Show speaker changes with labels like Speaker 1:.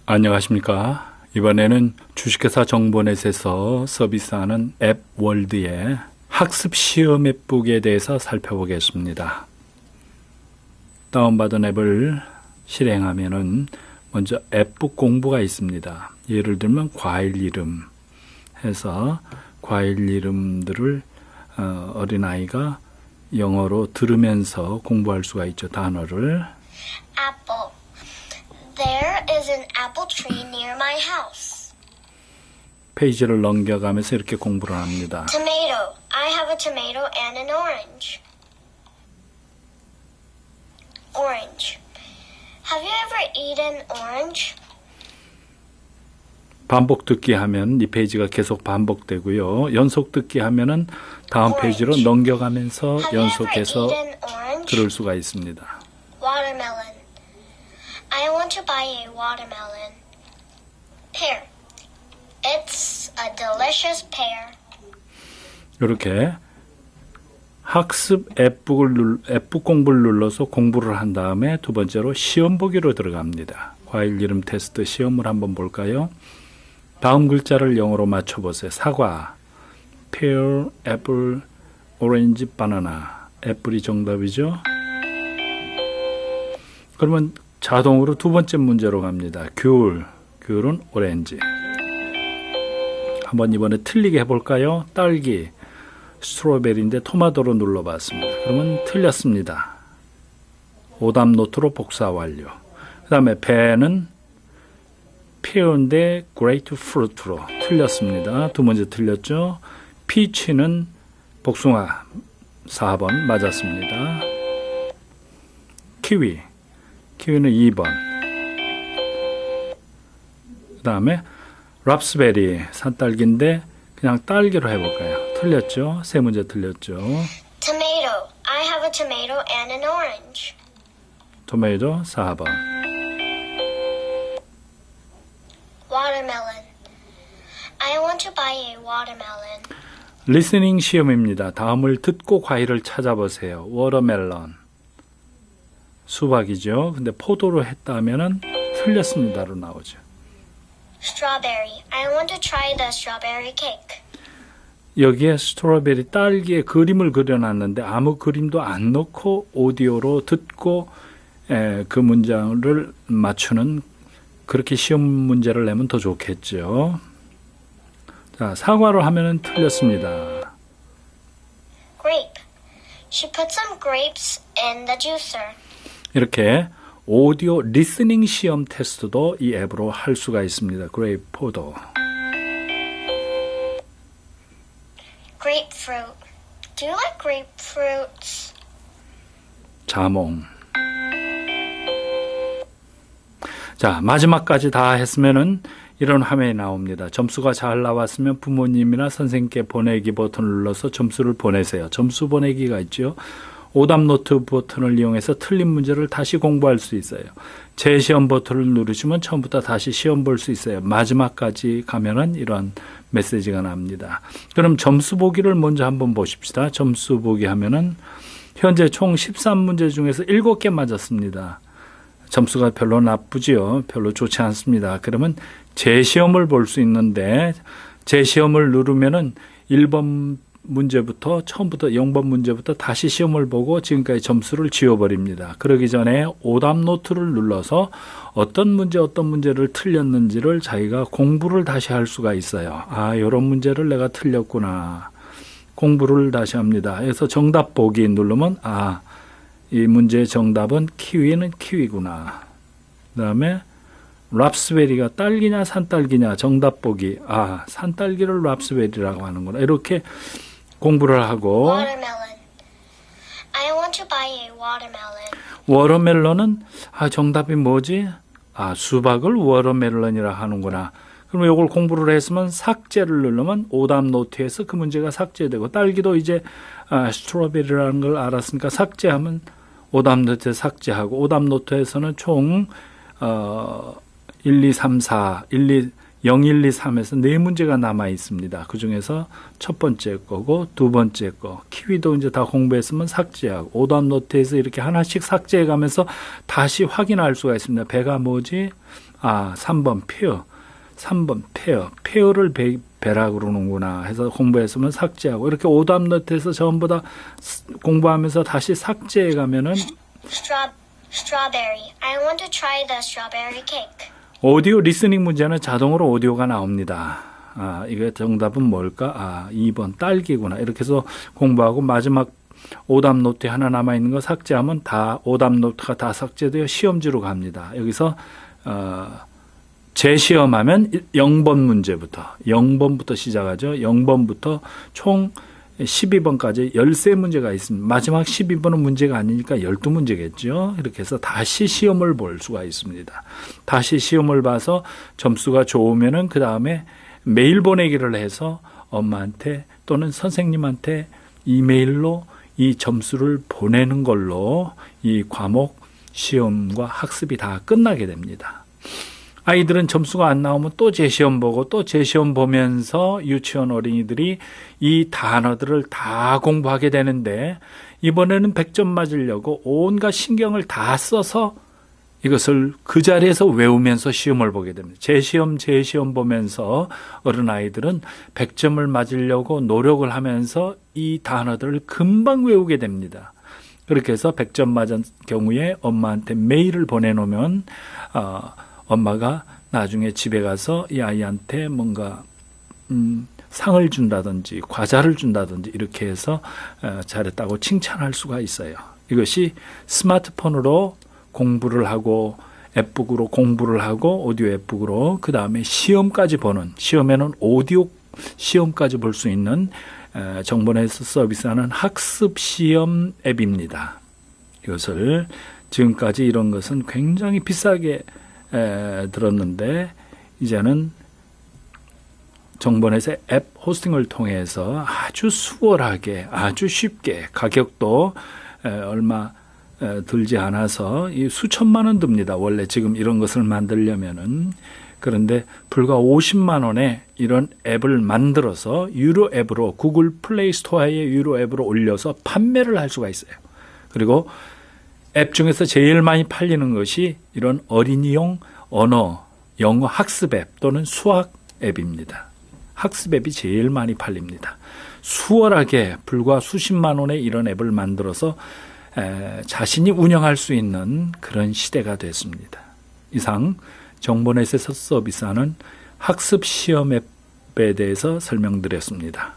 Speaker 1: 안녕하십니까. 이번에는 주식회사 정보넷에서 서비스하는 앱월드의 학습 시험 앱북에 대해서 살펴보겠습니다. 다운받은 앱을 실행하면은 먼저 앱북 공부가 있습니다. 예를 들면 과일 이름 해서 과일 이름들을 어린아이가 영어로 들으면서 공부할 수가 있죠. 단어를.
Speaker 2: Apple. There is an apple tree near my house.
Speaker 1: 페이지를 넘겨가면서 이렇게 공부를 합니다.
Speaker 2: Tomato. I have a tomato and an orange. Orange. Have you ever eaten orange?
Speaker 1: 반복 듣기 하면 이 페이지가 계속 반복되고요. 연속 듣기 하면은 다음 페이지로 넘겨가면서 연속해서 들을 수가 있습니다.
Speaker 2: Watermelon. I want to buy a watermelon. Pear. It's a delicious pear.
Speaker 1: 이렇게 학습 앱북 공부를 눌러서 공부를 한 다음에 두 번째로 시험 보기로 들어갑니다. 과일 이름 테스트 시험을 한번 볼까요? 다음 글자를 영어로 맞춰보세요. 사과, pear, apple, orange, banana. 애플이 정답이죠. 그러면 자동으로 두 번째 문제로 갑니다. 귤은 오렌지. 한번 이번에 틀리게 해볼까요? 딸기, 스트로베리인데 토마토로 눌러봤습니다. 그러면 틀렸습니다. 오답 노트로 복사 완료. 그 다음에 배는 pear인데 grapefruit로 틀렸습니다. 두 문제 틀렸죠. 피치는 복숭아 4번 맞았습니다. 키위는 2번. 그 다음에 랍스베리 산딸기인데 그냥 딸기로 해볼까요? 틀렸죠. 세 문제 틀렸죠.
Speaker 2: Tomato. I have a tomato and an orange.
Speaker 1: 토마토 4번.
Speaker 2: Watermelon. I want to buy a watermelon.
Speaker 1: 리스닝 시험입니다. 다음을 듣고 과일을 찾아보세요. 워터멜론. 수박이죠. 근데 포도로 했다면은 틀렸습니다로 나오죠.
Speaker 2: Strawberry. I want to try the strawberry cake.
Speaker 1: 여기에 스트로베리 딸기의 그림을 그려놨는데 아무 그림도 안 넣고 오디오로 듣고 그 문장을 맞추는 그렇게 시험 문제를 내면 더 좋겠죠. 자, 사과로 하면은 틀렸습니다.
Speaker 2: Grape. She put some grapes in the juicer.
Speaker 1: 이렇게 오디오 리스닝 시험 테스트도 이 앱으로 할 수가 있습니다. 그레이프 포도.
Speaker 2: Grapefruit. Do you like grapefruits?
Speaker 1: 자몽. 자, 마지막까지 다 했으면은 이런 화면이 나옵니다. 점수가 잘 나왔으면 부모님이나 선생님께 보내기 버튼을 눌러서 점수를 보내세요. 점수 보내기가 있죠. 오답 노트 버튼을 이용해서 틀린 문제를 다시 공부할 수 있어요. 재시험 버튼을 누르시면 처음부터 다시 시험 볼 수 있어요. 마지막까지 가면은 이런 메시지가 납니다. 그럼 점수 보기를 먼저 한번 보십시다. 점수 보기 하면은 현재 총 13문제 중에서 7개 맞았습니다. 점수가 별로 나쁘지요. 별로 좋지 않습니다. 그러면 재시험을 볼 수 있는데 재시험을 누르면은 1번 문제부터 처음부터 0번 문제부터 다시 시험을 보고 지금까지 점수를 지워버립니다. 그러기 전에 오답 노트를 눌러서 어떤 문제를 틀렸는지를 자기가 공부를 다시 할 수가 있어요. 아, 이런 문제를 내가 틀렸구나. 공부를 다시 합니다. 그래서 정답 보기 누르면 아, 이 문제의 정답은 키위는 키위구나. 그 다음에 랍스베리가 딸기냐 산딸기냐 정답 보기. 아, 산딸기를 랍스베리라고 하는구나. 이렇게 공부를 하고
Speaker 2: Watermelon. I want to buy a watermelon.
Speaker 1: 워터멜론은 아, 정답이 뭐지? 아, 수박을 워터멜론이라 하는구나. 그럼 이걸 공부를 했으면 삭제를 누르면 오답 노트에서 그 문제가 삭제되고 딸기도 이제 스트로베리라는 걸 알았으니까 삭제하면 오답 노트에 삭제하고 오답 노트에서는 총 1, 2, 3, 4, 0, 1, 2, 3에서 4문제가 남아 있습니다. 그 중에서 첫 번째 거고 두 번째 거. 키위도 이제 다 공부했으면 삭제하고 오답 노트에서 이렇게 하나씩 삭제해 가면서 다시 확인할 수가 있습니다. 배가 뭐지? 3번 페어. 3번 페어를 배라 그러는구나 해서 공부했으면 삭제하고 이렇게 오답 노트에서 전부 다 공부하면서 다시 삭제해 가면은
Speaker 2: Strawberry. I want to try the strawberry cake.
Speaker 1: 오디오 리스닝 문제는 자동으로 오디오가 나옵니다. 이게 정답은 뭘까? 2번 딸기구나. 이렇게 해서 공부하고 마지막 오답 노트에 하나 남아있는 거 삭제하면 다 오답 노트가 다 삭제되어 시험지로 갑니다. 여기서 재시험하면 0번 문제부터 0번부터 시작하죠. 0번부터 총 12번까지 13문제가 있습니다. 마지막 12번은 문제가 아니니까 12문제겠죠. 이렇게 해서 다시 시험을 볼 수가 있습니다. 다시 시험을 봐서 점수가 좋으면은 그 다음에 메일 보내기를 해서 엄마한테 또는 선생님한테 이메일로 이 점수를 보내는 걸로 이 과목 시험과 학습이 다 끝나게 됩니다. 아이들은 점수가 안 나오면 또 재시험 보고 또 재시험 보면서 유치원 어린이들이 이 단어들을 다 공부하게 되는데 이번에는 100점 맞으려고 온갖 신경을 다 써서 이것을 그 자리에서 외우면서 시험을 보게 됩니다. 재시험 보면서 어린아이들은 100점을 맞으려고 노력을 하면서 이 단어들을 금방 외우게 됩니다. 그렇게 해서 100점 맞은 경우에 엄마한테 메일을 보내놓으면 엄마가 나중에 집에 가서 이 아이한테 뭔가 상을 준다든지 과자를 준다든지 이렇게 해서 잘했다고 칭찬할 수가 있어요. 이것이 스마트폰으로 공부를 하고 앱북으로 공부를 하고 오디오 앱북으로 그 다음에 시험까지 보는 시험에는 오디오 시험까지 볼 수 있는 정보넷에서 서비스하는 학습 시험 앱입니다. 이것을 지금까지 이런 것은 굉장히 비싸게 들었는데 이제는 정보넷의 앱 호스팅을 통해서 아주 수월하게 아주 쉽게 가격도 얼마 들지 않아서 이 수천만 원 듭니다. 원래 지금 이런 것을 만들려면은. 그런데 불과 50만 원에 이런 앱을 만들어서 유료 앱으로 구글 플레이 스토어에 유료 앱으로 올려서 판매를 할 수가 있어요. 그리고 앱 중에서 제일 많이 팔리는 것이 이런 어린이용 언어, 영어 학습 앱 또는 수학 앱입니다. 학습 앱이 제일 많이 팔립니다. 수월하게 불과 수십만 원에 이런 앱을 만들어서 자신이 운영할 수 있는 그런 시대가 됐습니다. 이상 정보넷에서 서비스하는 학습 시험 앱에 대해서 설명드렸습니다.